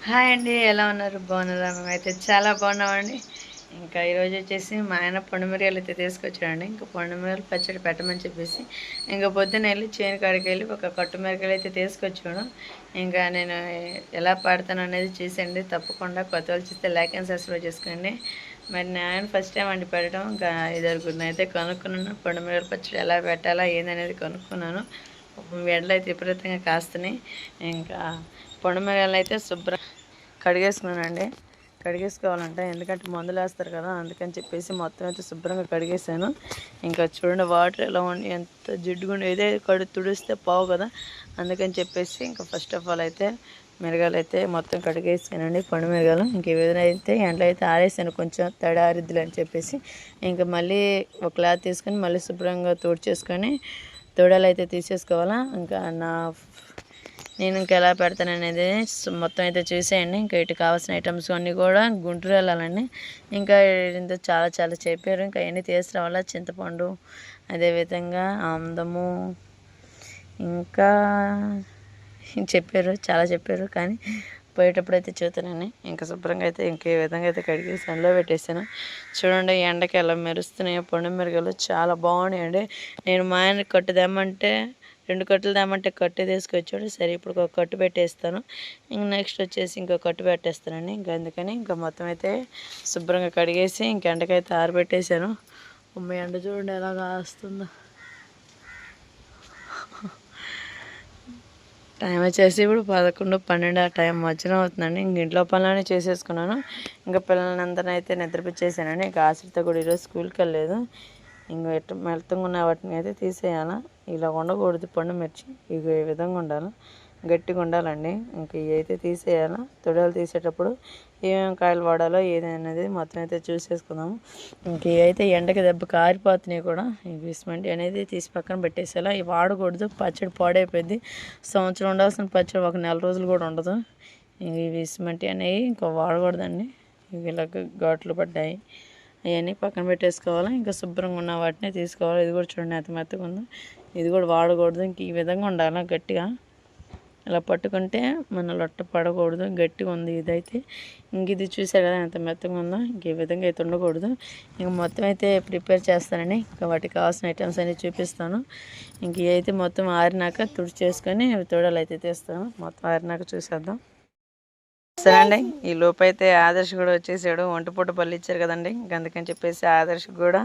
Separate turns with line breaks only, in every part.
Hi అండి, ఎలా ఉన్నారు? బాగున్నారా? మేమైతే చాలా బాగున్నామండి. ఇంకా ఈరోజు వచ్చేసి మా ఆయన పొండుమిరగాయలు అయితే తీసుకొచ్చాడండి. ఇంకా పొండుమిరగాయలు పచ్చడి పెట్టమని చెప్పేసి ఇంకా పొద్దున్న వెళ్ళి చేను కాడికి వెళ్ళి ఒక కట్టు మిరగాయలు అయితే తీసుకొచ్చాడు. ఇంకా నేను ఎలా పాడతాను అనేది చూసండి. తప్పకుండా కొత్త వాళ్ళు చూస్తే లైక్ అండ్ సబ్స్క్రైబ్ చేసుకోండి. మరి నేను ఫస్ట్ టైం అండి పెట్టడం. ఇంకా ఇద్దరుగురిని అయితే కనుక్కున్నాను. పొండుమిరగాయల పచ్చడి ఎలా పెట్టాలా ఏందనేది కనుక్కున్నాను. ఎండలు అయితే విపరీతంగా కాస్తున్నాయి. ఇంకా పొండుమిరగాయలు అయితే కడిగేసుకున్నానండి. కడిగేసుకోవాలంటే ఎందుకంటే మందులు వేస్తారు కదా, అందుకని చెప్పేసి మొత్తం అయితే శుభ్రంగా కడిగేసాను. ఇంకా చూడండి వాటర్ ఎలా ఉండి ఎంత జిడ్డుగా ఏదే తుడిస్తే పోవు కదా, అందుకని చెప్పేసి ఇంకా ఫస్ట్ ఆఫ్ ఆల్ అయితే మిరగాయలు అయితే మొత్తం కడిగేసానండి. పండు మిరగాయలు ఇంక ఈ విధంగా అయితే ఎండలో అయితే ఆరేసాను, కొంచెం తడి ఆరిద్దులు అని చెప్పేసి. ఇంకా మళ్ళీ ఒక క్లాత్ తీసుకొని మళ్ళీ శుభ్రంగా తుడిచేసుకొని తొడలు అయితే తీసేసుకోవాలా. ఇంకా నేను ఇంకా ఎలా పెడతాను అనేది మొత్తం అయితే చూసేయండి. ఇంకా ఇటు కావాల్సిన ఐటమ్స్ అన్నీ కూడా గుంటూరు వెళ్ళాలండి. ఇంకా ఇంత చాలా చాలా చెప్పారు. ఇంకా అవన్నీ తీసుకురావాలా. చింతపండు, అదేవిధంగా ఆముదము, ఇంకా చెప్పారు, చాలా చెప్పారు. కానీ పోయేటప్పుడు అయితే చూతానండి. ఇంకా శుభ్రంగా అయితే ఇంకే విధంగా అయితే కడిగేసి అందులో పెట్టేసాను. చూడండి ఎండకి ఎలా మెరుస్తున్నాయో పొండు మిరగాయలు, చాలా బాగున్నాయండి. నేను మా ఆయన కట్టు తెమ్మంటే 2 కట్టలు తెమ్మంటే కట్టు తీసుకొచ్చాడు. సరే ఇప్పుడు ఒక కట్టు పెట్టేస్తాను. ఇంక నెక్స్ట్ వచ్చేసి ఇంకో కట్టు పెట్టేస్తానండి. ఇంకా అందుకని ఇంకా మొత్తం అయితే శుభ్రంగా కడిగేసి ఇంక ఎండకైతే ఆరబెట్టేశాను. ఎండ చూడండి ఎలా కాస్తుందో. టైం వచ్చేసి ఇప్పుడు 11, 12 ఆ టైం మధ్యలో అవుతుందండి. ఇంక ఇంట్లో పనులన్నీ చేసేసుకున్నాను. ఇంకా పిల్లలందరినీ అయితే నిద్రపిచ్చేసానండి. ఇంకా ఆశ్రిత కూడా ఈరోజు స్కూల్కి వెళ్ళలేదు. ఇంకా ఎట్టు మెత్తగా ఉన్న వాటిని అయితే తీసేయాలా. ఇలా ఉండకూడదు పండు మిర్చి, ఇక ఈ విధంగా ఉండాలి, గట్టిగా ఉండాలండి. ఇంక ఇవి అయితే తీసేయాలా. తొడలు తీసేటప్పుడు ఏమేమి కాయలు వాడాలో ఏదనేది మొత్తం అయితే చూసేసుకుందాము. ఇంక ఇవి అయితే ఎండకి దెబ్బకి ఆరిపోతున్నాయి కూడా. ఈ బిస్మంటి అనేది తీసి పక్కన పెట్టేసేలా. ఇవి వాడకూడదు, పచ్చడి పాడైపోయింది. సంవత్సరం ఉండాల్సిన పచ్చడి ఒక నెల రోజులు కూడా ఉండదు. ఈ బిస్మంటి అనేవి ఇంకా వాడకూడదండి. ఇవి ఇలాగ ఘాట్లు పడ్డాయి, అవన్నీ పక్కన పెట్టేసుకోవాలి. ఇంకా శుభ్రంగా ఉన్న వాటిని తీసుకోవాలి. ఇది కూడా చూడండి ఎంత మెత్తగా ఉందో. ఇది కూడా వాడకూడదు. ఇంక ఈ విధంగా ఉండాలి గట్టిగా. ఇలా పట్టుకుంటే మన లొట్ట పడకూడదు, గట్టిగా ఉంది ఇదైతే. ఇంక ఇది చూసారు కదా ఎంత మెత్తగా ఉందో. ఇంక ఈ విధంగా అయితే ఉండకూడదు. ఇంక మొత్తం అయితే ప్రిపేర్ చేస్తానండి. ఇంకా వాటికి కావాల్సిన ఐటమ్స్ అన్నీ చూపిస్తాను. ఇంక ఇవైతే మొత్తం ఆరినాక తుడిచేసుకొని తొడలు అయితే తీస్తాను. మొత్తం ఆరినాక చూసేద్దాం. సరే అండి, ఈ లోపు అయితే ఆదర్శ్ కూడా వచ్చేసాడు. ఒంటిపూట పళ్ళు ఇచ్చారు కదండి, ఇంక అందుకని చెప్పేసి ఆదర్శ్ కూడా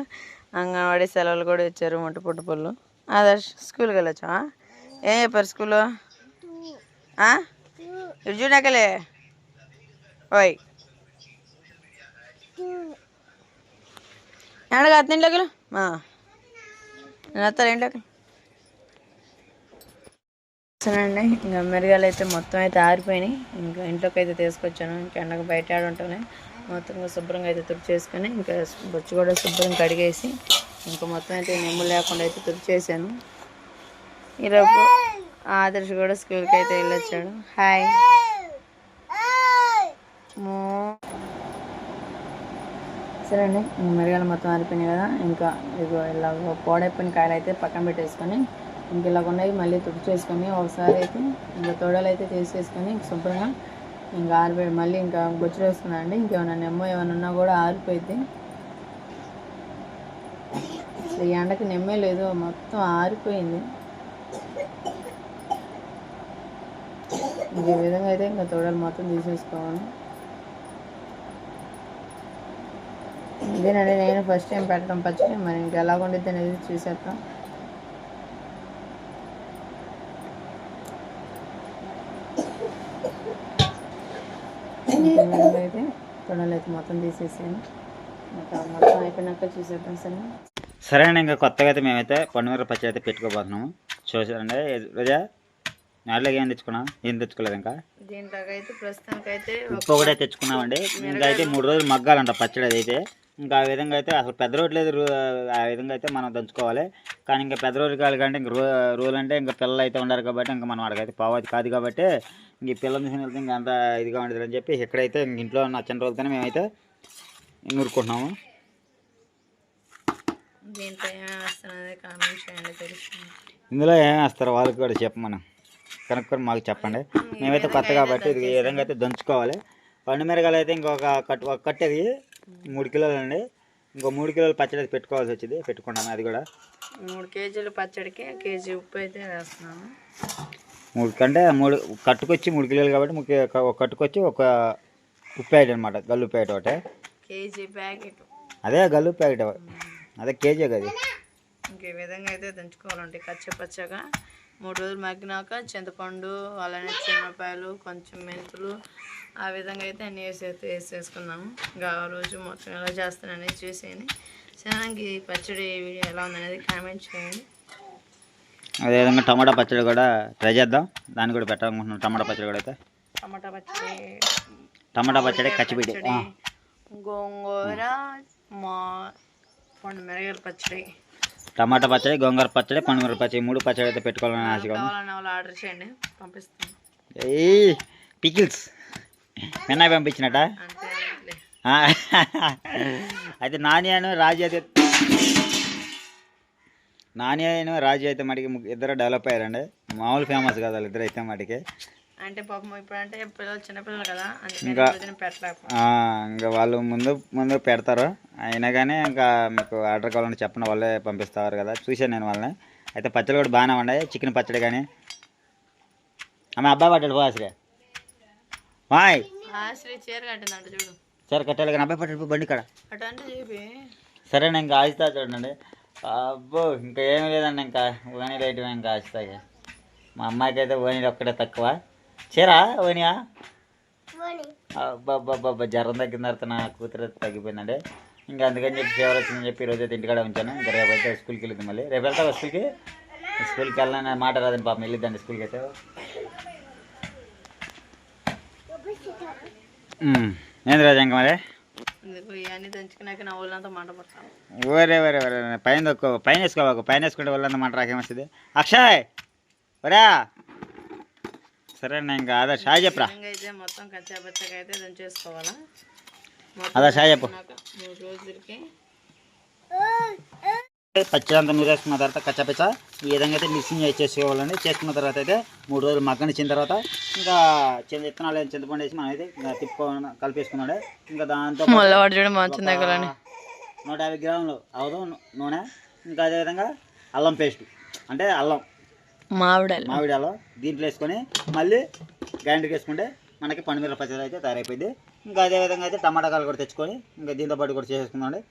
అంగన్వాడీ సెలవులు కూడా ఇచ్చారు. ఒంటిపూట పళ్ళు. ఆదర్శ్ స్కూల్కి వెళ్ళొచ్చా? ఏం చెప్పారు స్కూల్లో? ఇటు చూడకలే. ఓయ్ ఎడగా ఇంట్లోకి నేను వస్తాను ఇంట్లోకి. సరేనండి, ఇంకా మిరగాయలు అయితే మొత్తం అయితే ఆరిపోయినాయి. ఇంకా ఇంట్లోకి అయితే తీసుకొచ్చాను. ఇంకా ఎండకు బయట ఆడుంటానే మొత్తంగా శుభ్రంగా అయితే తుడిచేసుకొని ఇంకా బొచ్చు కూడా శుభ్రంగా కడిగేసి ఇంకా మొత్తం అయితే నెమ్ము లేకుండా అయితే తుడిచేసాను. ఈరోజు ఆదర్శ్ కూడా స్కూల్కి అయితే వెళ్ళొచ్చాడు. హాయ్ సరే అండి, మిరగాయలు మొత్తం ఆరిపోయినాయి కదా. ఇంకా ఇగో ఇలా పోడైపోయిన కాయలు అయితే పక్కన పెట్టేసుకొని ఇంక ఇలాగ ఉన్నాయి మళ్ళీ తుడిచేసుకొని ఒకసారి అయితే ఇంకా తొడలు అయితే తీసేసుకొని శుభ్రంగా ఇంకా ఆరిపోయి మళ్ళీ ఇంకా బొచ్చులు వేసుకున్నాను అండి. ఇంకేమైనా నెమ్మో ఏమైనా ఉన్నా కూడా ఆరిపోయింది. అసలు ఈ ఎండకి నెమ్మే లేదు, మొత్తం ఆరిపోయింది. ఇంక ఈ విధంగా అయితే ఇంకా తొడలు మొత్తం తీసేసుకోవాలి. ఇదేనండి నేను ఫస్ట్ టైం పెట్టడం పచ్చడి. మరి ఇంకా ఎలా వండిద్ది అనేది చూసేద్దాం. అయితే తొడలు అయితే మొత్తం తీసేసాను. ఇంకా మొత్తం అయిపోయినాక చూసేద్దాం.
సరే అండి, ఇంకా కొత్తగా అయితే మేమైతే పండుమిరపకాయ పచ్చడి అయితే పెట్టుకోబోతున్నాము. చూసారండి రోజా నాట్లోకి ఏం తెచ్చుకున్నాం, ఏం తెచ్చుకోలేదు. ఇంకా
దీంట్లో అయితే ప్రస్తుతానికి అయితే
ఉప్పు కూడా తెచ్చుకున్నామండి. ఇంకా అయితే 3 రోజులు మగ్గాలంట పచ్చడి అయితే. ఇంకా ఆ విధంగా అయితే అసలు పెద్ద రోడ్లు లేదు, ఆ విధంగా అయితే మనం దంచుకోవాలి. కానీ ఇంకా పెద్ద రోజులు కాదు కంటే ఇంక రోజులు అంటే ఇంకా పిల్లలు అయితే ఉండరు కాబట్టి ఇంకా మనం అక్కడికైతే పోవాలి కాదు కాబట్టి ఇంక ఈ పిల్లలు తీసుకుని వెళ్తే ఇంకా అంత ఇదిగా ఉండదు అని చెప్పి ఇక్కడైతే ఇంట్లో ఉన్న చిన్న రోజులతోనే మేమైతే నూరుకుంటున్నాము.
దీంట్లో ఏమేమి వేస్తున్నది కామెంట్ చేయండి, తెలుస్తుంది.
ఇందులో ఏమేమి వేస్తారు వాళ్ళకి కూడా చెప్పు మనం. కనుక్కొని మాకు చెప్పండి. మేమైతే కొత్త కాబట్టి ఇది ఈ విధంగా అయితే దంచుకోవాలి. పండుమిరకాయలు అయితే ఒక కట్టేది 3 కిలోలు అండి. ఇంకో 3 కిలోలు పచ్చడి అయితే పెట్టుకోవాల్సి వచ్చింది. పెట్టుకున్నాను అది కూడా.
3 కేజీలు పచ్చడికి కేజీ ఉప్పు అయితే వేస్తున్నాను.
3 కట్టుకొచ్చి 3 కిలోలు కాబట్టి ఒక కట్టుకొచ్చి ఒక ఉప్పు ప్యాకెట్ అనమాట. గల్లు ప్యాకెట్ ఒకటే
కేజీ ప్యాకెట్.
అదే గల్లు ప్యాకెట్, అదే కేజీ కదా.
ఇంక ఈ విధంగా అయితే దంచుకోవాలంటే పచ్చగా 3 రోజులు మగ్గినాక చింతపండు, అలానే చిన్నపాయలు, కొంచెం మెంతులు, ఆ విధంగా అయితే అన్నీ వేసేసుకున్నాము. ఇంకా ఆ రోజు మొత్తం ఎలా చేస్తాననేది చూసేయండి. శనానికి పచ్చడి వీడియో ఎలా ఉందనేది కామెంట్ చేయండి.
అదేవిధంగా టమాటా పచ్చడి కూడా ట్రై చేద్దాం. దాన్ని కూడా పెట్టాలనుకుంటున్నాం. టమాటా పచ్చడి కూడా అయితే టమాటా పచ్చడి కచ్చిపిడి,
గోంగూర, పండు మిరగాయల పచ్చడి,
టమాటా పచ్చడి, గోంగూర పచ్చడి, పండుమిరపకాయ పచ్చడి, 3 పచ్చడి అయితే పెట్టుకోవాలని ఆశగా
వాళ్ళు ఆర్డర్ చేయండి, పంపిస్తాను.
పికిల్స్ విన్నాయి పంపించినట. అయితే నాని అని రాజు అయితే మటుకి ఇద్దరు డెవలప్ అయ్యారండి. మామూలు ఫేమస్ కదా వాళ్ళు ఇద్దరు అయితే మటుకి.
అంటే పాపం ఇప్పుడంటే పిల్లలు చిన్నపిల్లలు కదా,
ఇంకా వాళ్ళు ముందు పెడతారు. అయినా కానీ ఇంకా మీకు ఆర్డర్ కావాలని చెప్పిన వాళ్ళే పంపిస్తారు కదా, చూశాను నేను వాళ్ళని. అయితే పచ్చడి కూడా బాగానే ఉన్నాయి. చికెన్ పచ్చడి కానీ ఆమె అబ్బాయి పట్టాడు పోసరే మాయ్
చీర కట్టిందంట చూడు.
సరే కట్టాలి కానీ అబ్బాయి పట్టాడు బండి కాడ. సరే నేను ఇంకా ఆశిస్తా చూడండి. అబ్బో ఇంకా ఏమి లేదండి, ఇంకా ఓనీలు వేయటమే ఇంకా ఆశిస్తాయి. మా అమ్మాయికి అయితే ఓనీలు ఒక్కటే తక్కువ. చీరా ఓనియా అబ్బాబ్బాబ్బా జ్వరం తగ్గిన తర్వాత నా కూతురు తగ్గిపోయిందండి. ఇంకా అందుకని చెప్పి ఫీవర్ వచ్చిందని చెప్పి ఈరోజు అయితే ఇంటికాడ ఉంచాను. ఇంకా రేపు అయితే స్కూల్కి వెళ్ళింది. మళ్ళీ రేపు వెళ్తావా స్కూల్కి వెళ్ళాలని మాట రాదండి పాపం. వెళ్ళిద్దండి స్కూల్కి అయితే. ఏంది రాజా ఇంకా మరి ఓరే పైన వేసుకోవాలి. పైన వేసుకుంటే వాళ్ళంతా మంట రాకేమొస్తుంది. అక్షయ్ ఒరా సరే ఇంకా అదే షాయ్ చెప్పరా.
మొత్తం కచ్చాపచ్చగా అయితే దంచేసుకోవాలా.
అదే షాయ్ చెప్పు.
3 రోజులకి
పచ్చడి అంతా నూరేసుకున్న తర్వాత కచ్చాపచ్చ ఈ విధంగా అయితే మిక్సింగ్ చేసుకోవాలండి. చేసుకున్న తర్వాత అయితే 3 రోజులు మగ్గనిచ్చిన తర్వాత ఇంకా విత్తనాలు చింతపండు వేసి మనం అయితే కలిపేసుకున్నాడు. ఇంకా దాంతో 150 గ్రాములు అవదు నూనె. ఇంకా అదేవిధంగా అల్లం పేస్ట్, అంటే మామిడి అల్లం దీంట్లో వేసుకొని మళ్ళీ గ్రైండర్కి వేసుకుంటే మనకి పండుమిరపకాయ పచ్చడి అయితే తయారైపోయింది. ఇంకా అదేవిధంగా అయితే టమాటాకాయలు కూడా తెచ్చుకొని ఇంకా దీంతో పాటు కూడా చేసేసుకుందామండి.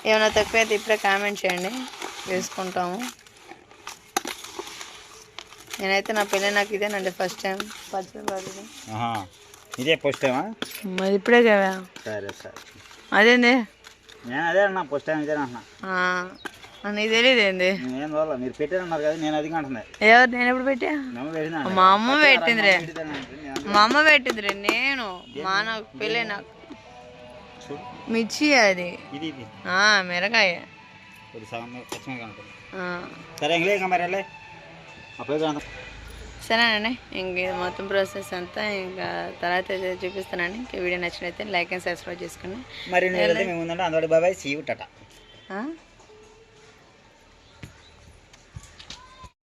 ఏమైనా తక్కువ అయితే ఇప్పుడే కామెంట్ చేయండి, వేసుకుంటాము. నేనైతే నా పెళ్ళి నాకు ఇదేనండి ఫస్ట్ టైం పచ్చడి.
ఇదే ఫస్ట్ టైమా?
మరి ఇప్పుడే కదా.
సరే సరే
అదేంది
నేను అదే అన్నా ఫస్ట్ టైం ఇదే అన్నా.
నీకు తెలియదు ఏంది?
నేను వాళ్ళ మీరు పెట్టారన్నారు కదా, నేను అది అంటున్నా.
ఎవరు? నేను ఎప్పుడు పెట్టా? మా అమ్మ పెట్టిందిరే. మా అమ్మ పెట్టిందిరే. నేను నాకు పెళ్ళి నాకు మిర్చి అది మిరకాయ. సరేనండి, ఇంక మొత్తం ప్రాసెస్ అంతా ఇంకా తర్వాత చూపిస్తానండి. ఇంకా వీడియో నచ్చినైతే లైక్ అండ్ సబ్స్క్రైబ్ చేసుకోండి.
మరి బాబాయ్ సీ యూ టాటా.